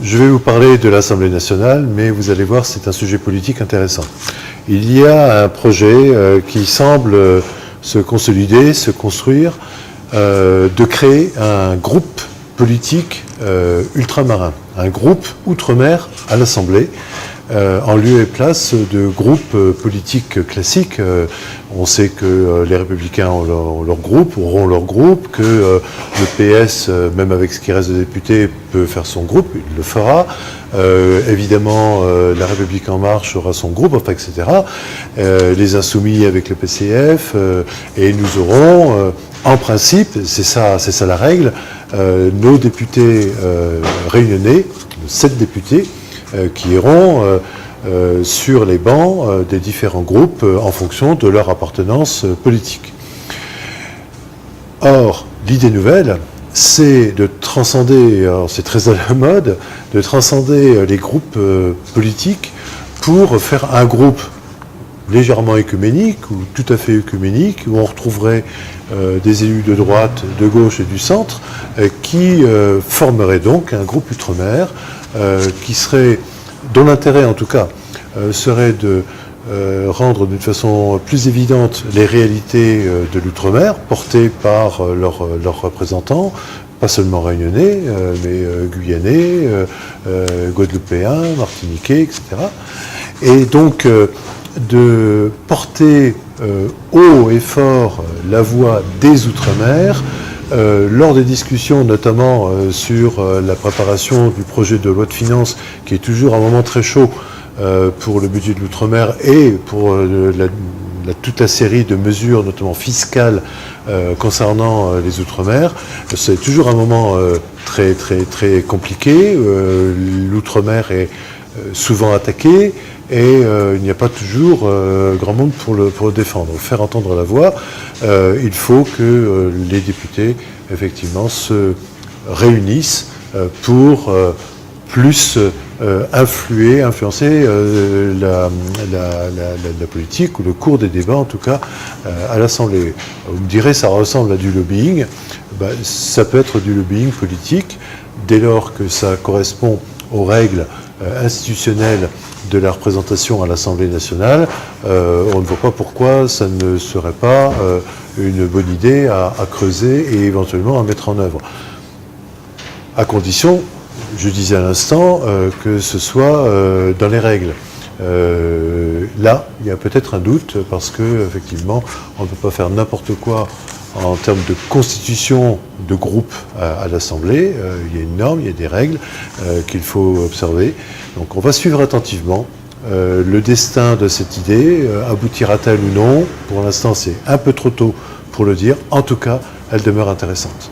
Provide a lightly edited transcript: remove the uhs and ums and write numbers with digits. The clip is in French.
Je vais vous parler de l'Assemblée nationale, mais vous allez voir, c'est un sujet politique intéressant. Il y a un projet qui semble se consolider, se construire, de créer un groupe politique ultramarin, un groupe outre-mer à l'Assemblée, en lieu et place de groupes politiques classiques. On sait que les Républicains ont leur groupe, auront leur groupe, que le PS, même avec ce qui reste de députés, peut faire son groupe, il le fera. Évidemment, la République En Marche aura son groupe, enfin, etc. Les Insoumis avec le PCF, et nous aurons, en principe, c'est ça la règle, nos députés réunionnais, 7 députés, qui iront sur les bancs des différents groupes en fonction de leur appartenance politique. Or, l'idée nouvelle, c'est de transcender, alors c'est très à la mode, de transcender les groupes politiques pour faire un groupe légèrement œcuménique ou tout à fait œcuménique, où on retrouverait des élus de droite, de gauche et du centre, qui formeraient donc un groupe outre-mer, dont l'intérêt en tout cas serait de rendre d'une façon plus évidente les réalités de l'outre-mer, portées par leurs représentants, pas seulement réunionnais, mais guyanais, guadeloupéens, martiniquais, etc. Et donc de porter haut et fort la voix des Outre-mer, lors des discussions, notamment sur la préparation du projet de loi de finances, qui est toujours un moment très chaud pour le budget de l'Outre-mer et pour toute la série de mesures, notamment fiscales, concernant les Outre-mer. C'est toujours un moment très compliqué. L'Outre-mer est souvent attaqué et il n'y a pas toujours grand monde pour le défendre. Pour faire entendre la voix, il faut que les députés, effectivement, se réunissent pour plus influencer la politique, ou le cours des débats, en tout cas, à l'Assemblée. Vous me direz, ça ressemble à du lobbying. Ça peut être du lobbying politique, dès lors que ça correspond aux règles institutionnelles de la représentation à l'Assemblée nationale. On ne voit pas pourquoi ça ne serait pas une bonne idée à creuser et éventuellement à mettre en œuvre. À condition, je disais à l'instant, que ce soit dans les règles. Là, il y a peut-être un doute, parce que effectivement, on ne peut pas faire n'importe quoi en termes de constitution de groupe à l'Assemblée. Il y a une norme, il y a des règles qu'il faut observer. Donc on va suivre attentivement le destin de cette idée. Aboutira-t-elle ou non? Pour l'instant, c'est un peu trop tôt pour le dire. En tout cas, elle demeure intéressante.